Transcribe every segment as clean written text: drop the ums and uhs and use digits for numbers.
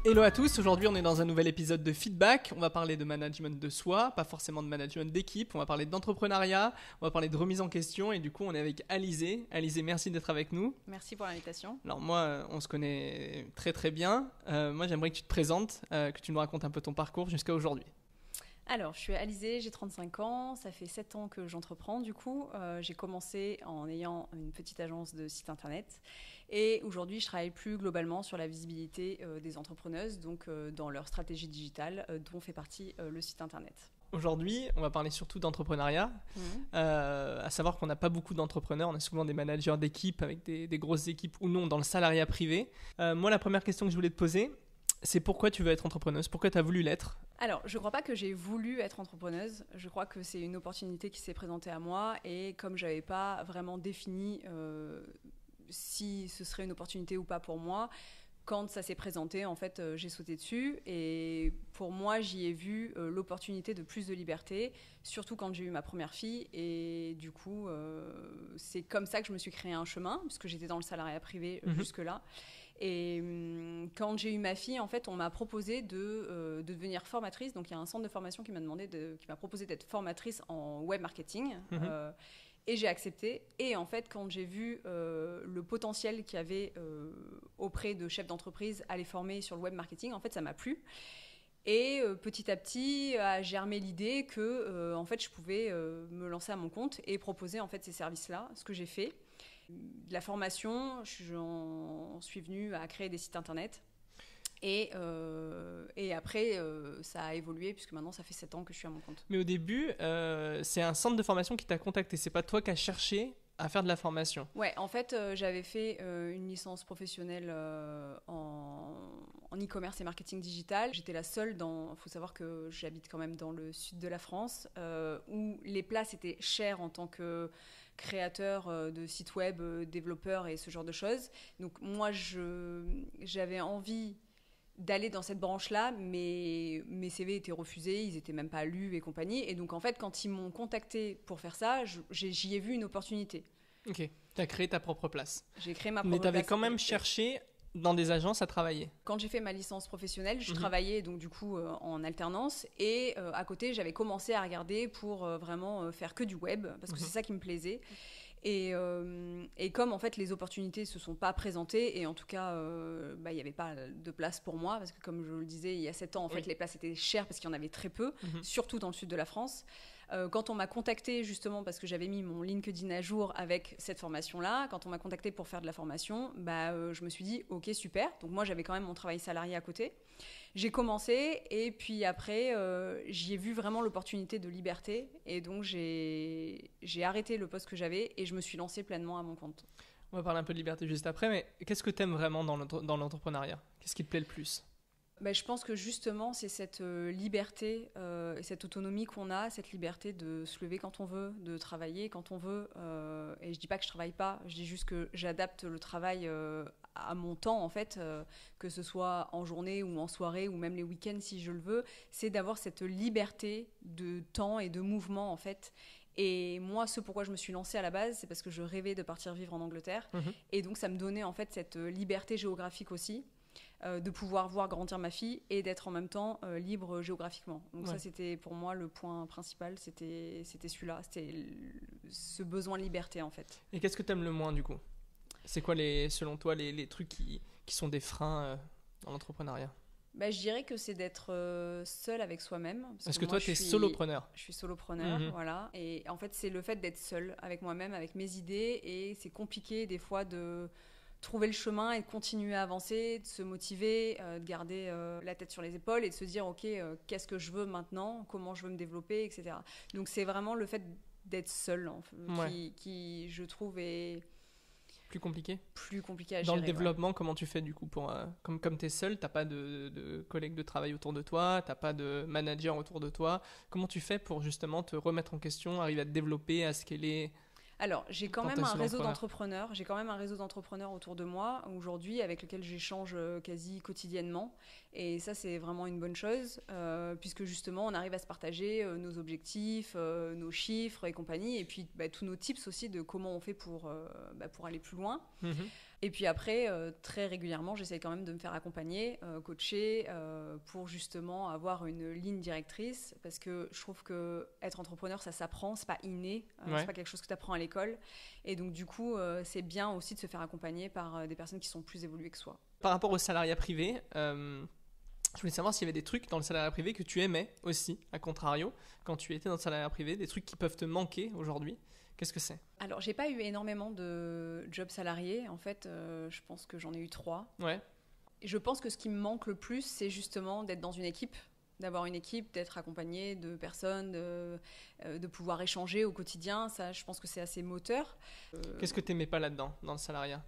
Hello à tous, aujourd'hui on est dans un nouvel épisode de Feedback. On va parler de management de soi, pas forcément de management d'équipe. On va parler d'entrepreneuriat, on va parler de remise en question et du coup on est avec Alizée. Alizée, merci d'être avec nous. Merci pour l'invitation. Alors moi, on se connaît très très bien. Moi j'aimerais que tu te présentes, que tu nous racontes un peu ton parcours jusqu'à aujourd'hui. Alors, je suis Alizée, j'ai 35 ans, ça fait 7 ans que j'entreprends du coup. J'ai commencé en ayant une petite agence de site internet et aujourd'hui je travaille plus globalement sur la visibilité des entrepreneuses, donc dans leur stratégie digitale dont fait partie le site internet. Aujourd'hui, on va parler surtout d'entrepreneuriat, à savoir qu'on n'a pas beaucoup d'entrepreneurs, on a souvent des managers d'équipe avec des grosses équipes ou non dans le salariat privé. Moi, la première question que je voulais te poser, c'est pourquoi tu veux être entrepreneuse, pourquoi tu as voulu l'être? Alors, je ne crois pas que j'ai voulu être entrepreneuse. Je crois que c'est une opportunité qui s'est présentée à moi et comme je n'avais pas vraiment défini si ce serait une opportunité ou pas pour moi, quand ça s'est présenté, en fait, j'ai sauté dessus et pour moi, j'y ai vu l'opportunité de plus de liberté, surtout quand j'ai eu ma première fille et du coup, c'est comme ça que je me suis créé un chemin puisque j'étais dans le salariat privé jusque-là. Et quand j'ai eu ma fille, en fait, on m'a proposé de devenir formatrice. Donc, il y a un centre de formation qui m'a proposé d'être formatrice en web marketing. Et j'ai accepté. Et en fait, quand j'ai vu le potentiel qu'il y avait auprès de chefs d'entreprise à les former sur le web marketing, en fait, ça m'a plu. Et petit à petit, a germé l'idée que, en fait, je pouvais me lancer à mon compte et proposer en fait ces services-là, ce que j'ai fait. De la formation, j'en suis venue à créer des sites internet. Et après, ça a évolué puisque maintenant, ça fait 7 ans que je suis à mon compte. Mais au début, c'est un centre de formation qui t'a contacté. C'est pas toi qui as cherché à faire de la formation. Ouais, en fait, j'avais fait une licence professionnelle en e-commerce et marketing digital. J'étais la seule il faut savoir que j'habite quand même dans le sud de la France, où les places étaient chères en tant que créateur de sites web, développeur et ce genre de choses. Donc moi, j'avais envie d'aller dans cette branche-là, mais mes CV étaient refusés, ils n'étaient même pas lus et compagnie. Et donc, en fait, quand ils m'ont contacté pour faire ça, j'y ai vu une opportunité. Ok, tu as créé ta propre place. J'ai créé ma propre place. Mais tu avais quand même cherché dans des agences à travailler. Quand j'ai fait ma licence professionnelle, je travaillais donc du coup en alternance et à côté, j'avais commencé à regarder pour vraiment faire que du web parce que c'est ça qui me plaisait. Et comme en fait les opportunités se sont pas présentées et en tout cas il y avait pas de place pour moi parce que comme je le disais il y a 7 ans en fait les places étaient chères parce qu'il y en avait très peu, surtout dans le sud de la France. Quand on m'a contacté justement parce que j'avais mis mon LinkedIn à jour avec cette formation-là, quand on m'a contacté pour faire de la formation, je me suis dit ok super. Donc moi j'avais quand même mon travail salarié à côté. J'ai commencé et puis après j'y ai vu vraiment l'opportunité de liberté et donc j'ai arrêté le poste que j'avais et je me suis lancée pleinement à mon compte. On va parler un peu de liberté juste après, mais qu'est-ce que tu aimes vraiment dans l'entrepreneuriat? Qu'est-ce qui te plaît le plus? Je pense que justement, c'est cette liberté et cette autonomie qu'on a, cette liberté de se lever quand on veut, de travailler quand on veut. Et je dis pas que je travaille pas, je dis juste que j'adapte le travail à mon temps, en fait, que ce soit en journée ou en soirée ou même les week-ends si je le veux. C'est d'avoir cette liberté de temps et de mouvement, en fait. Et moi, ce pourquoi je me suis lancée à la base, c'est parce que je rêvais de partir vivre en Angleterre. Et donc, ça me donnait en fait cette liberté géographique aussi. De pouvoir voir grandir ma fille et d'être en même temps libre géographiquement. Donc ça, c'était pour moi le point principal, c'était celui-là, c'était ce besoin de liberté en fait. Et qu'est-ce que tu aimes le moins du coup? C'est quoi selon toi les trucs qui sont des freins dans l'entrepreneuriat? Je dirais que c'est d'être seul avec soi-même. Parce que toi, tu es solopreneur. Je suis solopreneur, voilà. Et en fait, c'est le fait d'être seul avec moi-même, avec mes idées. Et c'est compliqué des fois de trouver le chemin et de continuer à avancer, de se motiver, de garder la tête sur les épaules et de se dire ok, qu'est-ce que je veux maintenant, comment je veux me développer, etc. Donc c'est vraiment le fait d'être seul qui je trouve est plus compliqué à gérer. Dans le développement, comment tu fais du coup pour, comme tu es seul, tu n'as pas de collègues de travail autour de toi, tu n'as pas de manager autour de toi, comment tu fais pour justement te remettre en question, arriver à te développer, à scaler? Alors, j'ai quand même un réseau d'entrepreneurs. J'ai quand même un réseau d'entrepreneurs autour de moi aujourd'hui avec lequel j'échange quasi quotidiennement. Et ça, c'est vraiment une bonne chose puisque justement, on arrive à se partager nos objectifs, nos chiffres et compagnie. Et puis, tous nos tips aussi de comment on fait pour aller plus loin. Et puis après, très régulièrement, j'essaie quand même de me faire accompagner, coacher, pour justement avoir une ligne directrice. Parce que je trouve qu'être entrepreneur, ça s'apprend, c'est pas inné, c'est pas quelque chose que tu apprends à l'école. Et donc du coup, c'est bien aussi de se faire accompagner par des personnes qui sont plus évoluées que soi. Par rapport au salariat privé, je voulais savoir s'il y avait des trucs dans le salariat privé que tu aimais aussi, à contrario, quand tu étais dans le salariat privé, des trucs qui peuvent te manquer aujourd'hui. Qu'est-ce que c'est ? Alors, j'ai pas eu énormément de jobs salariés. En fait, je pense que j'en ai eu 3. Ouais. Et je pense que ce qui me manque le plus, c'est justement d'être dans une équipe, d'avoir une équipe, d'être accompagné de personnes, de pouvoir échanger au quotidien. Ça, je pense que c'est assez moteur. Qu'est-ce que tu n'aimais pas là-dedans, dans le salariat ?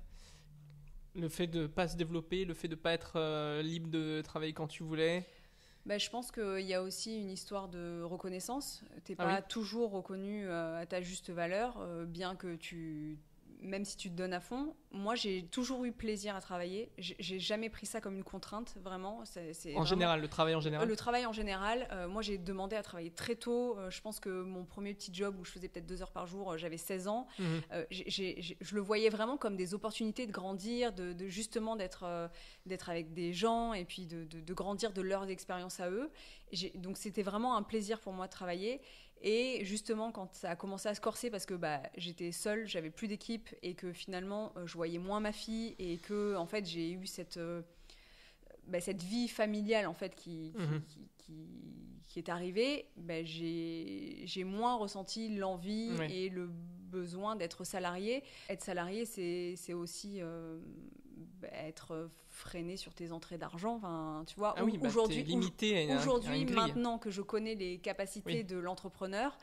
Le fait de ne pas se développer, le fait de ne pas être libre de travailler quand tu voulais ? Je pense qu'il y a aussi une histoire de reconnaissance. Tu n'es pas toujours reconnu à ta juste valeur, bien que même si tu te donnes à fond. Moi, j'ai toujours eu plaisir à travailler. J'ai jamais pris ça comme une contrainte, vraiment. Général, le travail en général. Le travail en général. Moi, j'ai demandé à travailler très tôt. Je pense que mon premier petit job où je faisais peut-être 2 heures par jour, j'avais 16 ans. Je le voyais vraiment comme des opportunités de grandir, de justement d'être avec des gens et puis de grandir de leurs expériences à eux. Donc, c'était vraiment un plaisir pour moi de travailler. Et justement, quand ça a commencé à se corser, parce que j'étais seule, j'avais plus d'équipe et que finalement, je voyais moins ma fille et que en fait, j'ai eu cette vie familiale en fait qui est arrivée, j'ai moins ressenti l'envie et le besoin d'être salarié. Être salarié, c'est aussi être freiné sur tes entrées d'argent. Enfin, tu vois, aujourd'hui, maintenant que je connais les capacités de l'entrepreneur,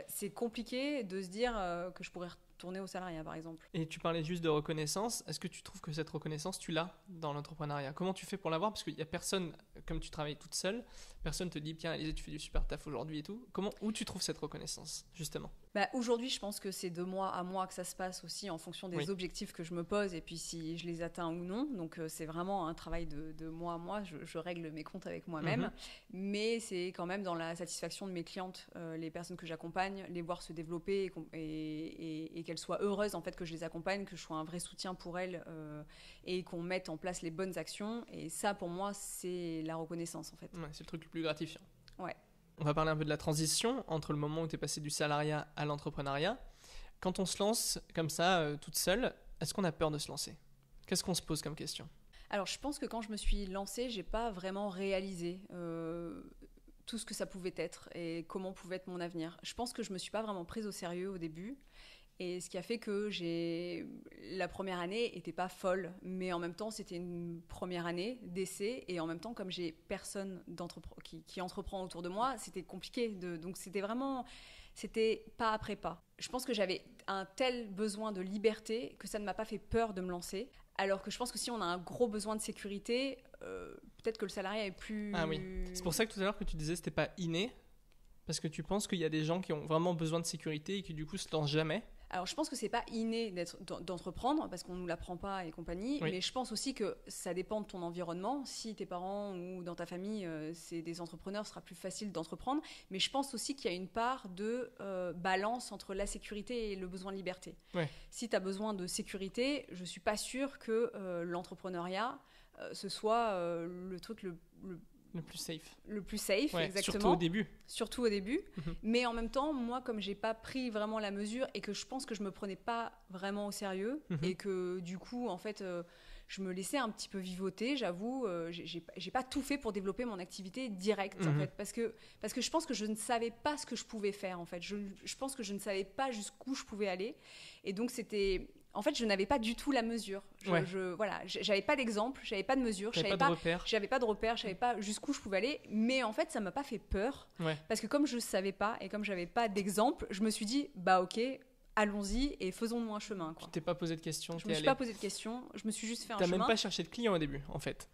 c'est compliqué de se dire que je pourrais retourner au salariat, par exemple. Et tu parlais juste de reconnaissance. Est-ce que tu trouves que cette reconnaissance, tu l'as dans l'entrepreneuriat ? Comment tu fais pour l'avoir ? Parce qu'il n'y a personne, comme tu travailles toute seule, personne te dit « Tiens, Alizée, tu fais du super taf aujourd'hui et tout ». Où tu trouves cette reconnaissance, justement ? Aujourd'hui, je pense que c'est de mois à mois que ça se passe aussi en fonction des objectifs que je me pose et puis si je les atteins ou non. Donc, c'est vraiment un travail de mois à mois. Je règle mes comptes avec moi-même. Mais c'est quand même dans la satisfaction de mes clientes, les personnes que j'accompagne, les voir se développer et qu'elles soient heureuses en fait, que je les accompagne, que je sois un vrai soutien pour elles et qu'on mette en place les bonnes actions. Et ça, pour moi, c'est la reconnaissance en fait. Ouais, c'est le truc le plus gratifiant. Ouais. On va parler un peu de la transition entre le moment où tu es passé du salariat à l'entrepreneuriat. Quand on se lance comme ça, toute seule, est-ce qu'on a peur de se lancer ? Qu'est-ce qu'on se pose comme question ? Alors, je pense que quand je me suis lancée, j'ai pas vraiment réalisé tout ce que ça pouvait être et comment pouvait être mon avenir. Je pense que je me suis pas vraiment prise au sérieux au début. Et ce qui a fait que la première année était pas folle, mais en même temps c'était une première année d'essai et en même temps comme j'ai personne qui entreprend autour de moi, c'était compliqué. Donc c'était pas après pas. Je pense que j'avais un tel besoin de liberté que ça ne m'a pas fait peur de me lancer. Alors que je pense que si on a un gros besoin de sécurité, peut-être que le salariat est plus... Ah oui, c'est pour ça que tout à l'heure que tu disais que c'était pas inné, parce que tu penses qu'il y a des gens qui ont vraiment besoin de sécurité et qui du coup se lancent jamais. Alors, je pense que c'est pas inné d'entreprendre parce qu'on nous l'apprend pas et compagnie, mais je pense aussi que ça dépend de ton environnement. Si tes parents ou dans ta famille, c'est des entrepreneurs, ce sera plus facile d'entreprendre. Mais je pense aussi qu'il y a une part de balance entre la sécurité et le besoin de liberté. Ouais. Si tu as besoin de sécurité, je suis pas sûre que l'entrepreneuriat, ce soit le truc le plus safe. Le plus safe, exactement. Surtout au début. Mais en même temps, moi, comme j'ai pas pris vraiment la mesure et que je pense que je me prenais pas vraiment au sérieux et que du coup, en fait, je me laissais un petit peu vivoter, j'avoue. J'ai pas tout fait pour développer mon activité directe, en fait, parce que je pense que je ne savais pas ce que je pouvais faire, en fait. Je pense que je ne savais pas jusqu'où je pouvais aller. Et donc, c'était... En fait, je n'avais pas du tout la mesure. J'avais pas d'exemple, j'avais pas de mesure, j'avais pas de repère, je savais pas jusqu'où je pouvais aller. Mais en fait, ça m'a pas fait peur parce que comme je savais pas et comme j'avais pas d'exemple, je me suis dit ok, allons-y et faisons-nous un chemin. Quoi. Tu t'es pas posé de questions. Je me suis pas posé de questions. Je me suis juste fait un chemin. T'as même pas cherché de clients au début, en fait.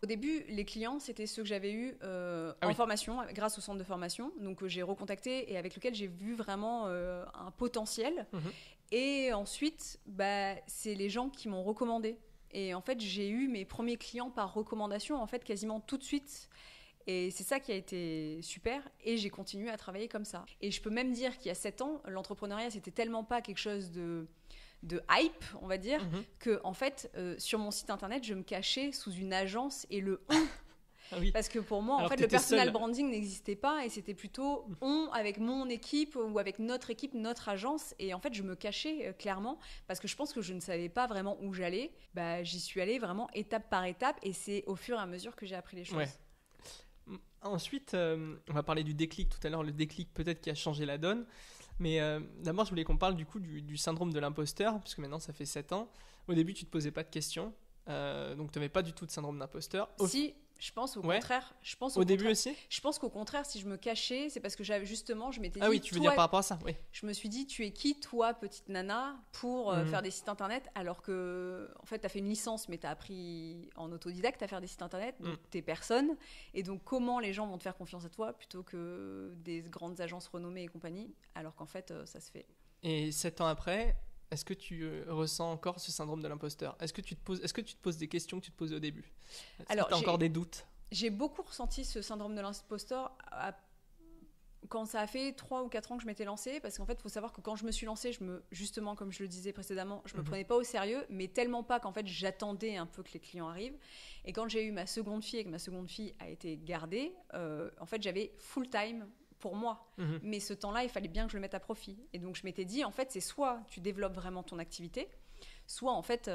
Au début, les clients, c'était ceux que j'avais eus en formation, grâce au centre de formation, donc j'ai recontacté et avec lequel j'ai vu vraiment un potentiel. Et ensuite, c'est les gens qui m'ont recommandé. Et en fait, j'ai eu mes premiers clients par recommandation, en fait, quasiment tout de suite. Et c'est ça qui a été super. Et j'ai continué à travailler comme ça. Et je peux même dire qu'il y a 7 ans, l'entrepreneuriat, c'était tellement pas quelque chose de de hype, on va dire, que en fait, sur mon site internet, je me cachais sous une agence et le on. Ah oui. Parce que pour moi, Alors en fait, le personal branding n'existait pas et c'était plutôt on avec mon équipe ou avec notre équipe, notre agence. Et en fait, je me cachais clairement parce que je pense que je ne savais pas vraiment où j'allais. Bah, j'y suis allée vraiment étape par étape et c'est au fur et à mesure que j'ai appris les choses. Ouais. Ensuite, on va parler du déclic tout à l'heure, le déclic peut-être qui a changé la donne. Mais d'abord, je voulais qu'on parle du coup du syndrome de l'imposteur, puisque maintenant ça fait 7 ans. Au début, tu ne te posais pas de questions, donc tu n'avais pas du tout de syndrome d'imposteur. Si, je pense au contraire. Au début aussi ? Je pense qu'au contraire, si je me cachais, c'est parce que je m'étais dit... Ah oui, tu veux dire par rapport à ça, oui. Je me suis dit, tu es qui, toi, petite nana, pour faire des sites internet, alors que, en fait, tu as fait une licence, mais tu as appris en autodidacte à faire des sites internet, donc tu es personne. Et donc, comment les gens vont te faire confiance à toi plutôt que des grandes agences renommées et compagnie, alors qu'en fait, ça se fait. Et 7 ans après, est-ce que tu ressens encore ce syndrome de l'imposteur ? Est-ce que tu te poses des questions que tu te posais au début ? Est-ce que tu as encore des doutes ? J'ai beaucoup ressenti ce syndrome de l'imposteur quand ça a fait 3 ou 4 ans que je m'étais lancée, parce qu'en fait, il faut savoir que quand je me suis lancée, justement, comme je le disais précédemment, je me prenais pas au sérieux, mais tellement pas qu'en fait, j'attendais un peu que les clients arrivent. Et quand j'ai eu ma seconde fille et que ma seconde fille a été gardée, en fait, j'avais full time pour moi. Mais ce temps-là, il fallait bien que je le mette à profit. Et donc, je m'étais dit, en fait, c'est soit tu développes vraiment ton activité, soit, en fait,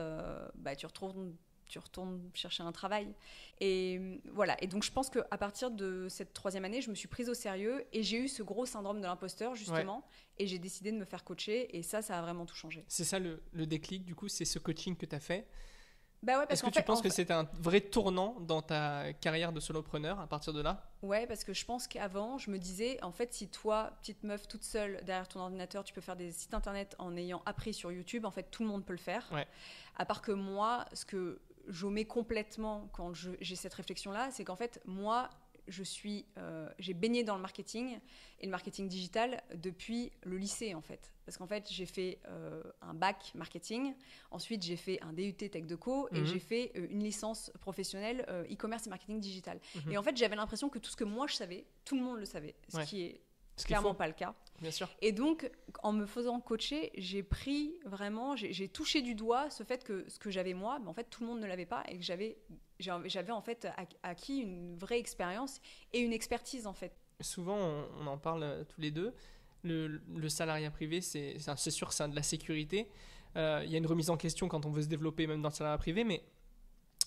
tu retournes chercher un travail. Et voilà. Et donc, je pense qu'à partir de cette 3e année, je me suis prise au sérieux et j'ai eu ce gros syndrome de l'imposteur, justement. Et j'ai décidé de me faire coacher. Et ça a vraiment tout changé. C'est ça le déclic, du coup, c'est ce coaching que tu as fait. Bah ouais, parce Est-ce que tu penses que c'était un vrai tournant dans ta carrière de solopreneur à partir de là ? Ouais, parce que je pense qu'avant, je me disais, en fait, si toi, petite meuf toute seule derrière ton ordinateur, tu peux faire des sites internet en ayant appris sur YouTube, en fait, tout le monde peut le faire. Ouais. À part que moi, ce que j'omets complètement quand j'ai cette réflexion-là, c'est qu'en fait, moi, j'ai baigné dans le marketing et le marketing digital depuis le lycée, en fait. Parce qu'en fait, j'ai fait un bac marketing, ensuite j'ai fait un DUT Tech Deco et j'ai fait une licence professionnelle e-commerce et marketing digital. Et en fait, j'avais l'impression que tout ce que moi je savais, tout le monde le savait, ce qui est clairement pas le cas. Bien sûr. Et donc, en me faisant coacher, j'ai touché du doigt ce fait que ce que j'avais moi, mais en fait, tout le monde ne l'avait pas et que j'avais en fait acquis une vraie expérience et une expertise, en fait. Souvent, on en parle tous les deux. Le salariat privé, c'est sûr que c'est de la sécurité. Il y a une remise en question quand on veut se développer, même dans le salariat privé, mais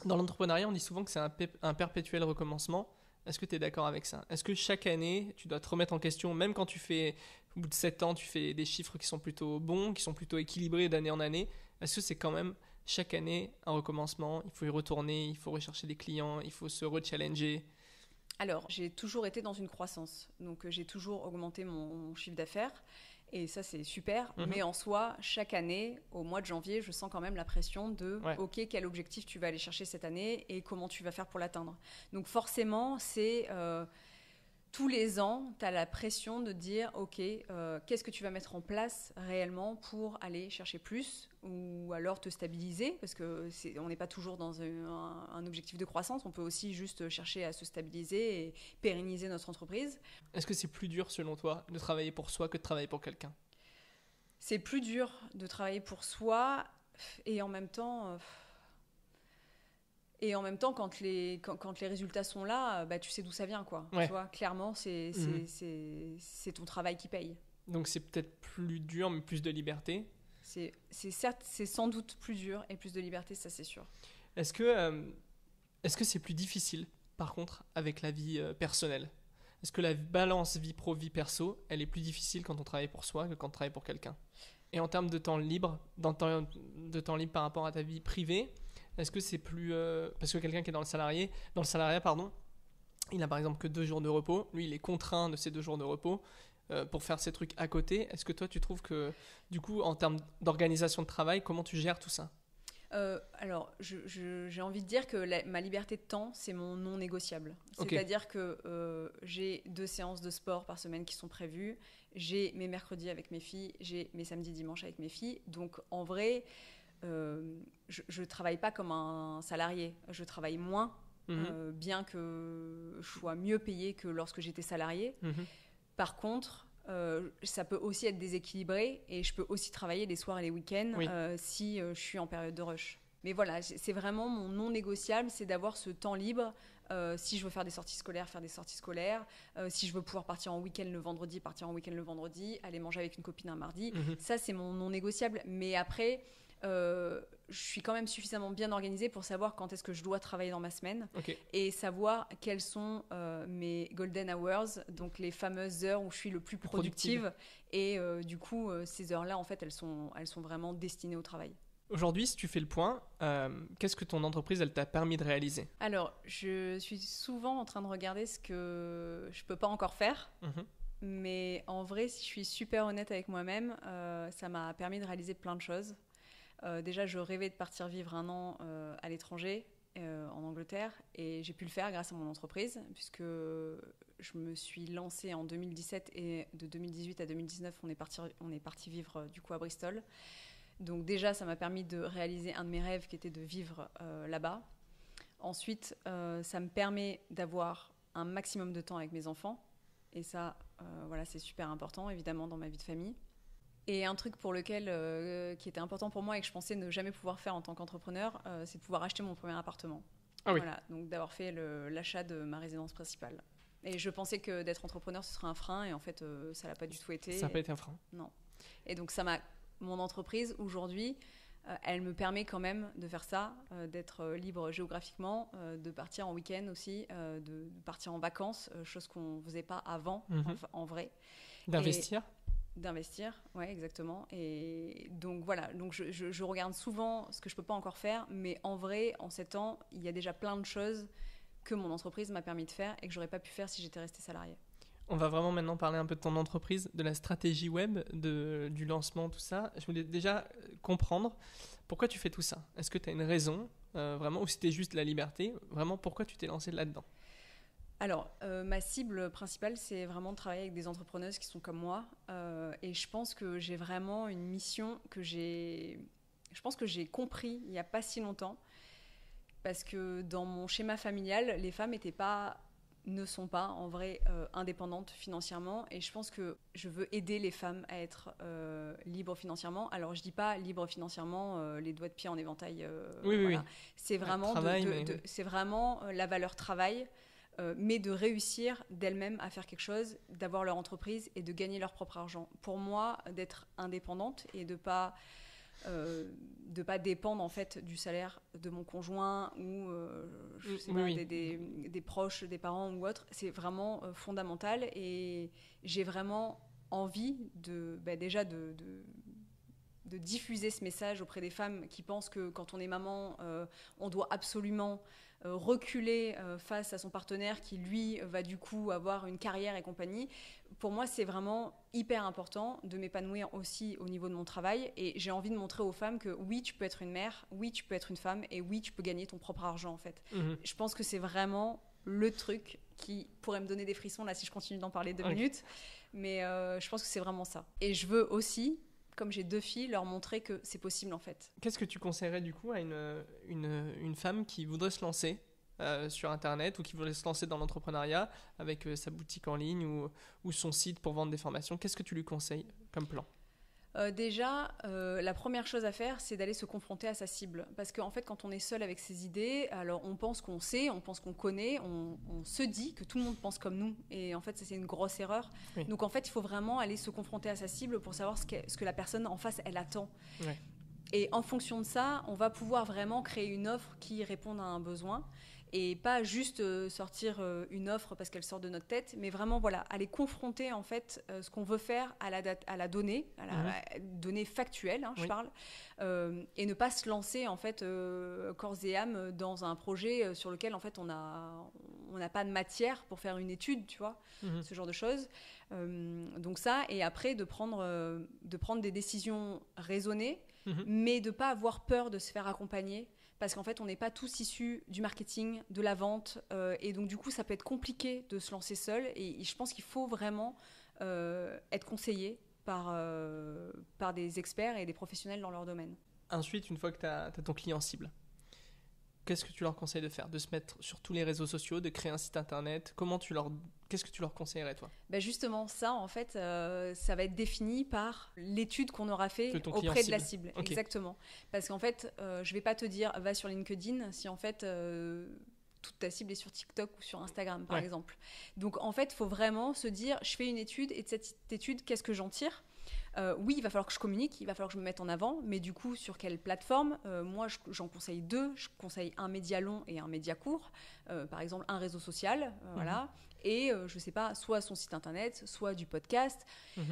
dans l'entrepreneuriat, on dit souvent que c'est un perpétuel recommencement. Est-ce que tu es d'accord avec ça ? Est-ce que chaque année, tu dois te remettre en question, même quand au bout de 7 ans, tu fais des chiffres qui sont plutôt bons, qui sont plutôt équilibrés d'année en année ? Est-ce que c'est quand même chaque année un recommencement ? Il faut y retourner, il faut rechercher des clients, il faut se re-challenger ? Alors, j'ai toujours été dans une croissance. Donc, j'ai toujours augmenté mon chiffre d'affaires. Et ça, c'est super. Mais en soi, chaque année, au mois de janvier, je sens quand même la pression de OK, quel objectif tu vas aller chercher cette année et comment tu vas faire pour l'atteindre. Donc, forcément, c'est tous les ans, tu as la pression de dire OK, qu'est-ce que tu vas mettre en place réellement pour aller chercher plus ou alors te stabiliser, parce qu'on n'est pas toujours dans un objectif de croissance, on peut aussi juste chercher à se stabiliser et pérenniser notre entreprise. Est-ce que c'est plus dur selon toi de travailler pour soi que de travailler pour quelqu'un ? C'est plus dur de travailler pour soi et en même temps... quand les résultats sont là, tu sais d'où ça vient, quoi. Ouais. Tu vois, clairement, c'est ton travail qui paye. Donc c'est peut-être plus dur, mais plus de liberté. C'est sans doute plus dur et plus de liberté, ça c'est sûr. Est-ce que c'est plus difficile, par contre, avec la vie personnelle ? Est-ce que la balance vie pro, vie perso, elle est plus difficile quand on travaille pour soi que quand on travaille pour quelqu'un ? Et en termes de temps libre, par rapport à ta vie privée, est-ce que c'est plus... parce que quelqu'un qui est dans le salariat, il a par exemple que 2 jours de repos. Lui, il est contraint de ces 2 jours de repos pour faire ses trucs à côté. Est-ce que toi, tu trouves que, du coup, en termes d'organisation de travail, comment tu gères tout ça ? Alors, j'ai envie de dire que ma liberté de temps, c'est mon non négociable. C'est-à-dire que j'ai 2 séances de sport par semaine qui sont prévues. J'ai mes mercredis avec mes filles. J'ai mes samedis, dimanches avec mes filles. Donc, en vrai... je ne travaille pas comme un salarié, je travaille moins, bien que je sois mieux payée que lorsque j'étais salariée. Par contre, ça peut aussi être déséquilibré et je peux aussi travailler les soirs et les week-ends si je suis en période de rush. Mais voilà, c'est vraiment mon non négociable, c'est d'avoir ce temps libre. Si je veux faire des sorties scolaires, faire des sorties scolaires. Si je veux pouvoir partir en week-end le vendredi, partir en week-end le vendredi. Aller manger avec une copine un mardi. Ça, c'est mon non négociable. Mais après, je suis quand même suffisamment bien organisée pour savoir quand est-ce que je dois travailler dans ma semaine. Et savoir quelles sont mes golden hours, donc les fameuses heures où je suis le plus productive. Et du coup, ces heures-là, en fait, elles sont vraiment destinées au travail. Aujourd'hui, si tu fais le point, qu'est-ce que ton entreprise elle t'a permis de réaliser ? Alors, je suis souvent en train de regarder ce que je ne peux pas encore faire. Mais en vrai, si je suis super honnête avec moi-même, ça m'a permis de réaliser plein de choses. Déjà, je rêvais de partir vivre 1 an à l'étranger, en Angleterre. Et j'ai pu le faire grâce à mon entreprise, puisque je me suis lancée en 2017. Et de 2018 à 2019, on est parti vivre du coup à Bristol. Donc déjà, ça m'a permis de réaliser un de mes rêves qui était de vivre là-bas. Ensuite, ça me permet d'avoir un maximum de temps avec mes enfants. Et ça, voilà, c'est super important, évidemment, dans ma vie de famille. Et un truc pour lequel, qui était important pour moi et que je pensais ne jamais pouvoir faire en tant qu'entrepreneur, c'est de pouvoir acheter mon premier appartement. Voilà, donc d'avoir fait l'achat de ma résidence principale. Et je pensais que d'être entrepreneur, ce serait un frein. Et en fait, ça l'a pas du tout été. Ça n'a pas été un frein. Non. Et donc, mon entreprise, aujourd'hui, elle me permet quand même de faire ça, d'être libre géographiquement, de partir en week-end aussi, de partir en vacances, chose qu'on ne faisait pas avant, en vrai. D'investir, ouais, exactement. Et donc voilà, donc je regarde souvent ce que je ne peux pas encore faire, mais en vrai, en 7 ans, il y a déjà plein de choses que mon entreprise m'a permis de faire et que je n'aurais pas pu faire si j'étais restée salariée. On va vraiment maintenant parler un peu de ton entreprise, de la stratégie web, du lancement, tout ça. Je voulais déjà comprendre pourquoi tu fais tout ça. Est-ce que tu as une raison, vraiment, ou c'était juste la liberté ? Vraiment, pourquoi tu t'es lancé là-dedans ? Alors, ma cible principale, c'est vraiment de travailler avec des entrepreneuses qui sont comme moi. Et je pense que j'ai vraiment une mission que j'ai compris il n'y a pas si longtemps. Parce que dans mon schéma familial, les femmes ne sont pas en vrai indépendantes financièrement, et je pense que je veux aider les femmes à être libres financièrement. Alors je dis pas libres financièrement les doigts de pied en éventail, oui. C'est vraiment, c'est vraiment la valeur travail, mais de réussir d'elles-mêmes à faire quelque chose, d'avoir leur entreprise et de gagner leur propre argent. Pour moi, d'être indépendante et de pas dépendre en fait du salaire de mon conjoint ou je sais pas, des proches, des parents ou autres, c'est vraiment fondamental. Et j'ai vraiment envie déjà de diffuser ce message auprès des femmes qui pensent que quand on est maman, on doit absolument reculer face à son partenaire qui lui va du coup avoir une carrière et compagnie. Pour moi, c'est vraiment hyper important de m'épanouir aussi au niveau de mon travail, et j'ai envie de montrer aux femmes que oui, tu peux être une mère, oui, tu peux être une femme, et oui, tu peux gagner ton propre argent en fait. Je pense que c'est vraiment le truc qui pourrait me donner des frissons là si je continue d'en parler 2 minutes, mais je pense que c'est vraiment ça. Et je veux aussi, comme j'ai 2 filles, leur montrer que c'est possible en fait. Qu'est-ce que tu conseillerais du coup à une femme qui voudrait se lancer sur Internet, ou qui voudrait se lancer dans l'entrepreneuriat avec sa boutique en ligne ou son site pour vendre des formations? Qu'est-ce que tu lui conseilles comme plan? Déjà, la première chose à faire, c'est d'aller se confronter à sa cible. Parce qu'en fait, quand on est seul avec ses idées, alors on pense qu'on sait, on pense qu'on connaît, on se dit que tout le monde pense comme nous. Et en fait, ça, c'est une grosse erreur. Oui. Donc en fait, il faut vraiment aller se confronter à sa cible pour savoir ce que la personne en face, elle attend. Ouais. Et en fonction de ça, on va pouvoir vraiment créer une offre qui réponde à un besoin. Et pas juste sortir une offre parce qu'elle sort de notre tête, mais vraiment aller confronter en fait ce qu'on veut faire à la donnée, à la donnée factuelle, je parle, et ne pas se lancer en fait corps et âme dans un projet sur lequel en fait on n'a pas de matière pour faire une étude, tu vois, ce genre de choses. Donc ça, et après de prendre des décisions raisonnées, mais de pas avoir peur de se faire accompagner. Parce qu'en fait, on n'est pas tous issus du marketing, de la vente. Et donc, du coup, ça peut être compliqué de se lancer seul. Et je pense qu'il faut vraiment être conseillé par des experts et des professionnels dans leur domaine. Ensuite, une fois que tu as ton client cible, qu'est-ce que tu leur conseilles de faire? De se mettre sur tous les réseaux sociaux, de créer un site internet? Qu'est-ce que tu leur conseillerais, toi? Justement, ça, en fait, ça va être défini par l'étude qu'on aura fait auprès de la cible. Okay. Exactement. Parce qu'en fait, je ne vais pas te dire, va sur LinkedIn, si en fait, toute ta cible est sur TikTok ou sur Instagram, par exemple. Donc, en fait, il faut vraiment se dire, je fais une étude, et de cette étude, qu'est-ce que j'en tire? Oui, il va falloir que je communique, il va falloir que je me mette en avant, mais du coup, sur quelle plateforme? Moi, j'en conseille 2. Je conseille un média long et un média court. Par exemple, un réseau social, voilà. Et je sais pas, soit son site internet, soit du podcast,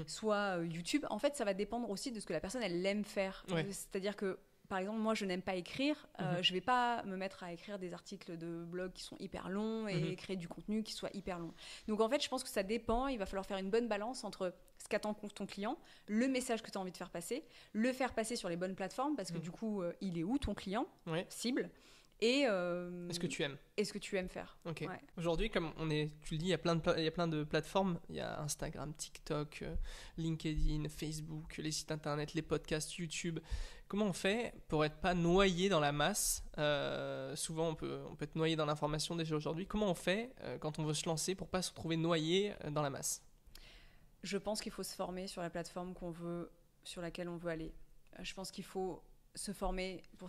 soit YouTube. En fait, ça va dépendre aussi de ce que la personne, elle aime faire. C'est-à-dire que, par exemple, moi, je n'aime pas écrire. Je vais pas me mettre à écrire des articles de blog qui sont hyper longs et créer du contenu qui soit hyper long. Donc, en fait, je pense que ça dépend. Il va falloir faire une bonne balance entre ce qu'attend ton client, le message que tu as envie de faire passer, le faire passer sur les bonnes plateformes, parce que du coup, il est où ton client cible? Et est-ce que tu aimes? Est-ce que tu aimes faire? Ok. Ouais. Aujourd'hui, comme tu le dis, il y a plein de plateformes. Il y a Instagram, TikTok, LinkedIn, Facebook, les sites internet, les podcasts, YouTube. Comment on fait pour être pas noyé dans la masse? Souvent, on peut être noyé dans l'information déjà aujourd'hui. Comment on fait quand on veut se lancer pour pas se retrouver noyé dans la masse? Je pense qu'il faut se former sur la plateforme sur laquelle on veut aller. Je pense qu'il faut se former pour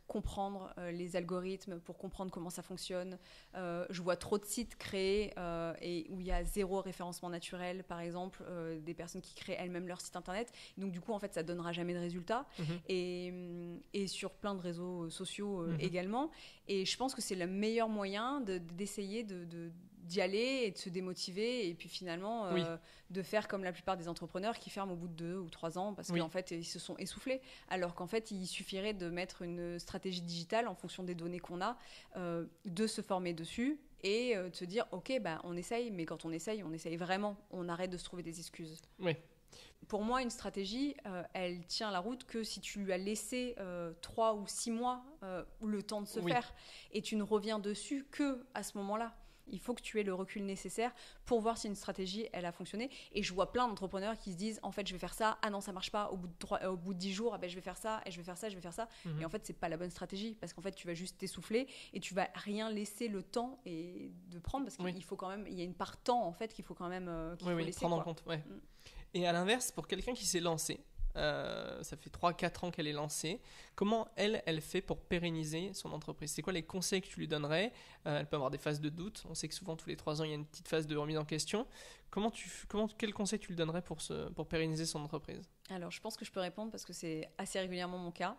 comprendre les algorithmes, pour comprendre comment ça fonctionne. Je vois trop de sites créés et où il y a 0 référencement naturel, par exemple, des personnes qui créent elles-mêmes leur site internet. Donc du coup, en fait, ça donnera jamais de résultats. Et sur plein de réseaux sociaux également. Et je pense que c'est le meilleur moyen d'essayer d'y aller et de se démotiver et puis finalement de faire comme la plupart des entrepreneurs qui ferment au bout de 2 ou 3 ans parce qu'en fait ils se sont essoufflés, alors qu'en fait il suffirait de mettre une stratégie digitale en fonction des données qu'on a, de se former dessus et de se dire ok, on essaye, mais quand on essaye vraiment, on arrête de se trouver des excuses. Pour moi, une stratégie, elle tient la route que si tu lui as laissé 3 ou 6 mois le temps de se faire, et tu ne reviens dessus que à ce moment-là. Il faut que tu aies le recul nécessaire pour voir si une stratégie, elle a fonctionné. Et je vois plein d'entrepreneurs qui se disent, en fait, je vais faire ça. Ah non, ça marche pas. Au bout de 10 jours, je vais faire ça, et je vais faire ça, je vais faire ça. Et en fait, c'est pas la bonne stratégie parce qu'en fait, tu vas juste t'essouffler et tu vas rien laisser le temps et de prendre parce qu'il faut quand même, il y a une part temps en fait qu'il faut quand même laisser, prendre en compte. Et à l'inverse, pour quelqu'un qui s'est lancé, ça fait 3-4 ans qu'elle est lancée. Comment elle fait pour pérenniser son entreprise? C'est quoi les conseils que tu lui donnerais? Elle peut avoir des phases de doute. On sait que souvent, tous les 3 ans, il y a une petite phase de remise en question. Quel conseil tu lui donnerais pour pérenniser son entreprise? Alors, je pense que je peux répondre parce que c'est assez régulièrement mon cas.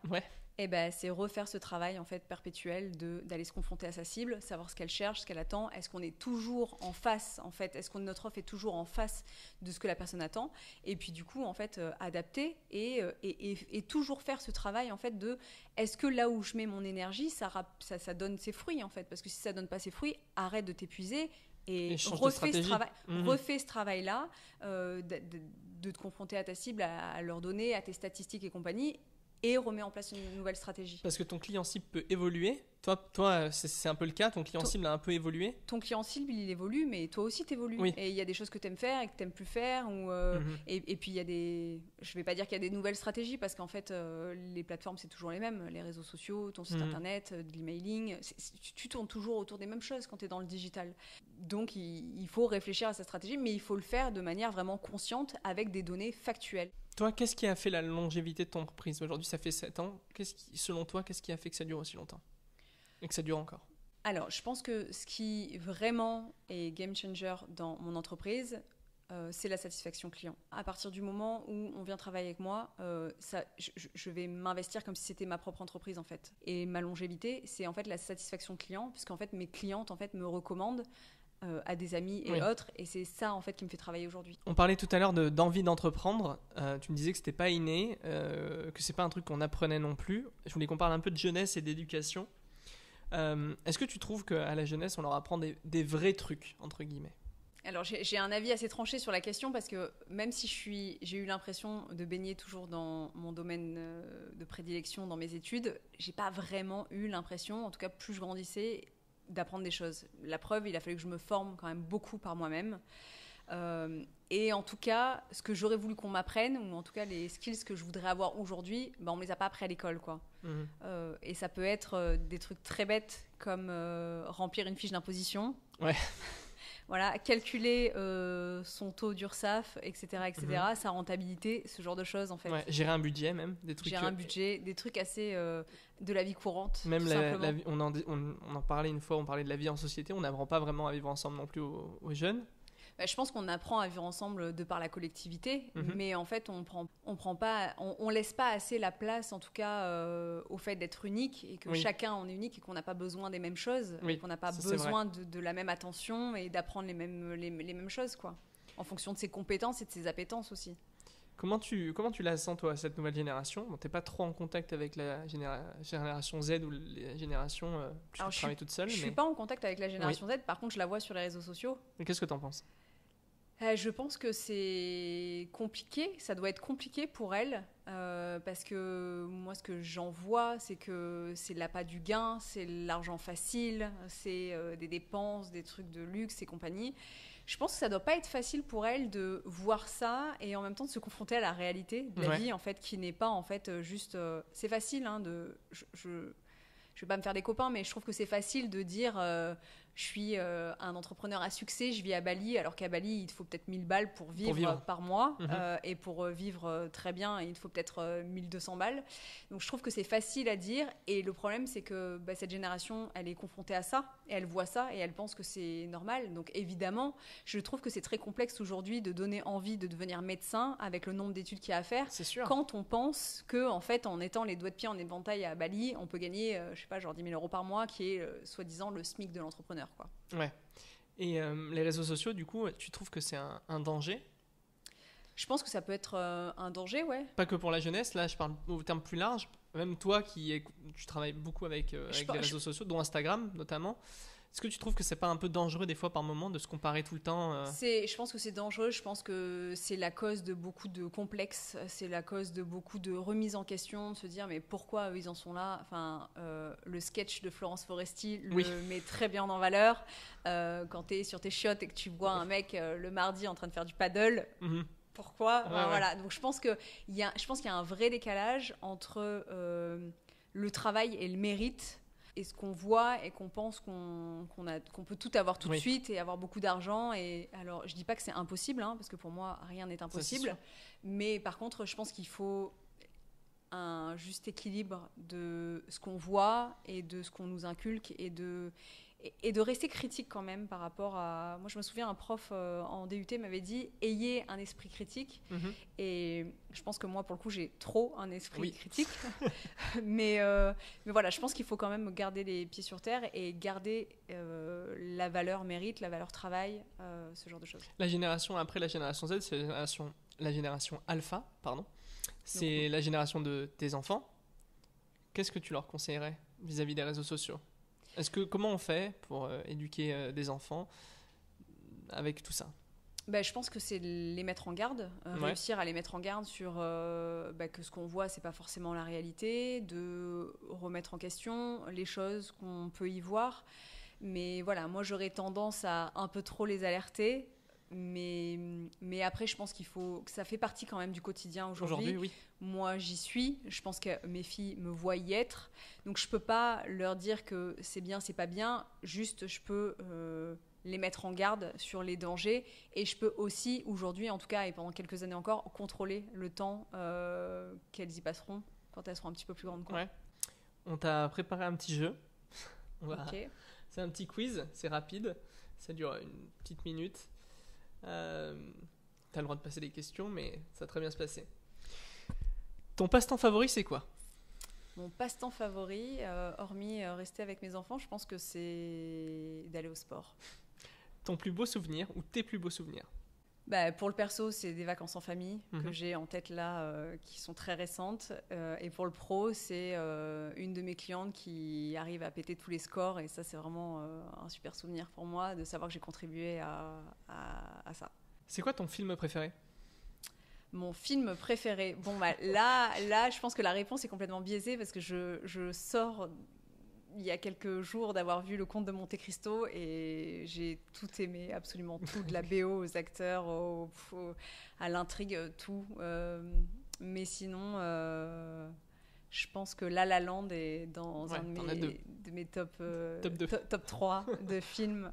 Et c'est refaire ce travail en fait perpétuel d'aller se confronter à sa cible, savoir ce qu'elle cherche, ce qu'elle attend. Est-ce qu'on est toujours en face en fait? Est-ce que notre offre est toujours en face de ce que la personne attend? Et puis du coup en fait adapter et toujours faire ce travail en fait de est-ce que là où je mets mon énergie ça donne ses fruits en fait? Parce que si ça donne pas ses fruits, arrête de t'épuiser. Et refais ce travail-là, de te confronter à ta cible, à leurs données, à tes statistiques et compagnie, et remets en place une nouvelle stratégie. Parce que ton client cible peut évoluer. Toi c'est un peu le cas, ton client cible a un peu évolué. Ton client cible, il évolue, mais toi aussi, tu évolues. Et il y a des choses que tu aimes faire et que tu n'aimes plus faire. Et puis, il y a je ne vais pas dire qu'il y a des nouvelles stratégies, parce qu'en fait, les plateformes, c'est toujours les mêmes. Les réseaux sociaux, ton site internet, de l'emailing. Tu tournes toujours autour des mêmes choses quand tu es dans le digital. Donc, il faut réfléchir à sa stratégie, mais il faut le faire de manière vraiment consciente, avec des données factuelles. Toi, qu'est-ce qui a fait la longévité de ton entreprise? Aujourd'hui, ça fait 7 ans. Selon toi, qu'est-ce qui a fait que ça dure aussi longtemps? Et que ça dure encore? Alors, je pense que ce qui vraiment est game changer dans mon entreprise, c'est la satisfaction client. À partir du moment où on vient travailler avec moi, je vais m'investir comme si c'était ma propre entreprise en fait. Et ma longévité, c'est en fait la satisfaction client, puisqu'en fait mes clientes en fait me recommandent à des amis et autres, et c'est ça en fait qui me fait travailler aujourd'hui. On parlait tout à l'heure d'envie d'entreprendre. Tu me disais que c'était pas inné, que c'est pas un truc qu'on apprenait non plus. Je voulais qu'on parle un peu de jeunesse et d'éducation. Est-ce que tu trouves qu'à la jeunesse on leur apprend des vrais trucs entre guillemets? Alors j'ai un avis assez tranché sur la question, parce que même si j'ai eu l'impression de baigner toujours dans mon domaine de prédilection dans mes études, j'ai pas vraiment eu l'impression, en tout cas plus je grandissais, d'apprendre des choses. La preuve, il a fallu que je me forme quand même beaucoup par moi-même. Et en tout cas, ce que j'aurais voulu qu'on m'apprenne, ou en tout cas les skills que je voudrais avoir aujourd'hui, on ne me les a pas appris à l'école, quoi. Et ça peut être des trucs très bêtes comme remplir une fiche d'imposition. Ouais. Voilà, calculer son taux d'URSSAF, etc., sa rentabilité, ce genre de choses en fait. Ouais, gérer un budget même, des trucs. Gérer un budget, des trucs assez de la vie courante. Même on en parlait une fois, on parlait de la vie en société, on n'apprend pas vraiment à vivre ensemble non plus aux jeunes. Je pense qu'on apprend à vivre ensemble de par la collectivité, mais en fait, on laisse pas assez la place, en tout cas, au fait d'être unique et que chacun on est unique et qu'on n'a pas besoin des mêmes choses, qu'on n'a pas besoin de la même attention et d'apprendre les mêmes choses, quoi, en fonction de ses compétences et de ses appétences aussi. Comment tu la sens, toi, cette nouvelle génération? Bon, tu n'es pas trop en contact avec la génération Z ou les générations, tu travailles toute seule. Je ne suis pas en contact avec la génération Z, par contre, je la vois sur les réseaux sociaux. Et qu'est-ce que tu en penses? Je pense que c'est compliqué, ça doit être compliqué pour elle, parce que moi ce que j'en vois, c'est que c'est l'appât du gain, c'est l'argent facile, c'est des dépenses, des trucs de luxe et compagnie. Je pense que ça doit pas être facile pour elle de voir ça et en même temps de se confronter à la réalité de la vie, en fait, qui n'est pas en fait juste... c'est facile, hein, je vais pas me faire des copains, mais je trouve que c'est facile de dire je suis un entrepreneur à succès, je vis à Bali, alors qu'à Bali, il te faut peut-être 1000 balles pour vivre par mois. Et pour vivre très bien, il te faut peut-être 1200 balles. Donc je trouve que c'est facile à dire. Et le problème, c'est que cette génération, elle est confrontée à ça, et elle voit ça, et elle pense que c'est normal. Donc évidemment, je trouve que c'est très complexe aujourd'hui de donner envie de devenir médecin avec le nombre d'études qu'il y a à faire. C'est sûr. Quand on pense que, en fait, en étant les doigts de pied en éventail à Bali, on peut gagner, je sais pas, genre 10 000 € par mois, qui est soi-disant le SMIC de l'entrepreneur, quoi. Ouais. Et les réseaux sociaux, du coup, tu trouves que c'est un danger? Je pense que ça peut être un danger, ouais. Pas que pour la jeunesse, là je parle au terme plus large. Même toi tu travailles beaucoup avec les réseaux sociaux, dont Instagram notamment. Est-ce que tu trouves que c'est pas un peu dangereux des fois par moment de se comparer tout le temps Je pense que c'est dangereux, je pense que c'est la cause de beaucoup de complexes, c'est la cause de beaucoup de remises en question, de se dire mais pourquoi ils en sont là. Enfin, le sketch de Florence Foresti le met très bien en valeur. Quand tu es sur tes chiottes et que tu vois un mec le mardi en train de faire du paddle, pourquoi voilà. Donc je pense qu'il y a un vrai décalage entre le travail et le mérite. Et ce qu'on voit et qu'on pense qu'on peut tout avoir tout de suite et avoir beaucoup d'argent. Et alors, je dis pas que c'est impossible, hein, parce que pour moi, rien n'est impossible. Mais par contre, je pense qu'il faut un juste équilibre de ce qu'on voit et de ce qu'on nous inculque et de rester critique quand même par rapport à... Moi, je me souviens, un prof en DUT m'avait dit « Ayez un esprit critique ». Et je pense que moi, pour le coup, j'ai trop un esprit critique. mais voilà, je pense qu'il faut quand même garder les pieds sur terre et garder la valeur mérite, la valeur travail, ce genre de choses. La génération après la génération Z, c'est la génération alpha, pardon. C'est la génération de tes enfants. Qu'est-ce que tu leur conseillerais vis-à-vis des réseaux sociaux ? Comment on fait pour éduquer des enfants avec tout ça ? Je pense que c'est les mettre en garde, réussir à les mettre en garde sur que ce qu'on voit, c'est pas forcément la réalité, de remettre en question les choses qu'on peut y voir. Mais voilà, moi j'aurais tendance à un peu trop les alerter. Mais après, je pense que ça fait partie quand même du quotidien aujourd'hui. Oui. Moi, j'y suis. Je pense que mes filles me voient y être. Donc, je peux pas leur dire que c'est bien, c'est pas bien. Juste, je peux les mettre en garde sur les dangers. Et je peux aussi, aujourd'hui, en tout cas, et pendant quelques années encore, contrôler le temps qu'elles y passeront quand elles seront un petit peu plus grandes, quoi. Ouais. On t'a préparé un petit jeu. Okay. C'est un petit quiz. C'est rapide. Ça dure une petite minute. T'as le droit de passer des questions, mais ça va très bien se passer. Ton passe-temps favori, c'est quoi ? Mon passe-temps favori, hormis rester avec mes enfants, je pense que c'est d'aller au sport. Ton plus beau souvenir ou tes plus beaux souvenirs ? Pour le perso, c'est des vacances en famille que j'ai en tête là, qui sont très récentes. Et pour le pro, c'est une de mes clientes qui arrive à péter tous les scores. Et ça, c'est vraiment un super souvenir pour moi de savoir que j'ai contribué à ça. C'est quoi ton film préféré ? Mon film préféré ? Là, je pense que la réponse est complètement biaisée parce que je sors il y a quelques jours d'avoir vu Le Comte de Monte Cristo et j'ai tout aimé, absolument tout, de la BO aux acteurs, à l'intrigue, tout. Mais sinon, je pense que La La Land est dans un de mes top 3 de films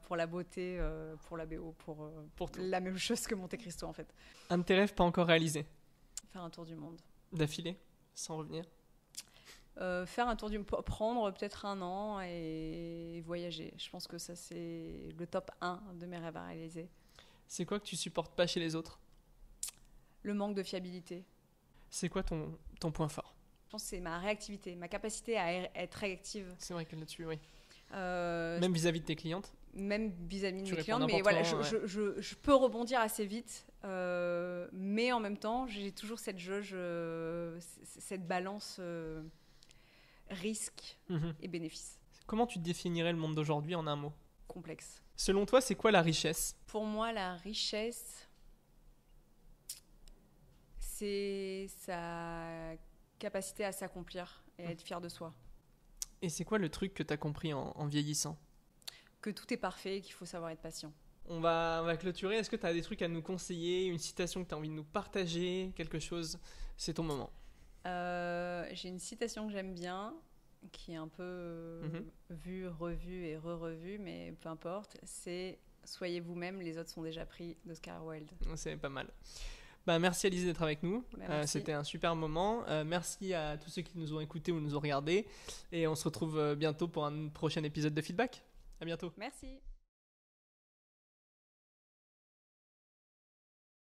pour la beauté, pour la BO, pour la même chose que Monte Cristo en fait. Un de tes rêves pas encore réalisé? Faire un tour du monde. D'affilée, sans revenir? Faire un tour du monde, prendre peut-être un an et voyager. Je pense que ça, c'est le top 1 de mes rêves à réaliser. C'est quoi que tu supportes pas chez les autres? Le manque de fiabilité. C'est quoi ton point fort? Je pense que c'est ma réactivité, ma capacité à être réactive. C'est vrai que là-dessus, oui. Même vis-à-vis de tes clientes? Même vis-à-vis de mes clientes, mais voilà, je peux rebondir assez vite, mais en même temps, j'ai toujours cette jauge, cette balance risque et bénéfice. Comment tu définirais le monde d'aujourd'hui en un mot? Complexe. Selon toi, c'est quoi la richesse? Pour moi, la richesse, c'est sa capacité à s'accomplir et à être fier de soi. Et c'est quoi le truc que tu as compris en vieillissant? Que tout est parfait et qu'il faut savoir être patient. On va clôturer. Est-ce que tu as des trucs à nous conseiller? Une citation que tu as envie de nous partager? Quelque chose? C'est ton moment. J'ai une citation que j'aime bien, qui est un peu vue, revue et re-revue, mais peu importe. C'est « Soyez vous-même, les autres sont déjà pris » d'Oscar Wilde. C'est pas mal. Merci Alizée d'être avec nous. C'était un super moment. Merci à tous ceux qui nous ont écoutés ou nous ont regardés. Et on se retrouve bientôt pour un prochain épisode de Feedback. À bientôt. Merci.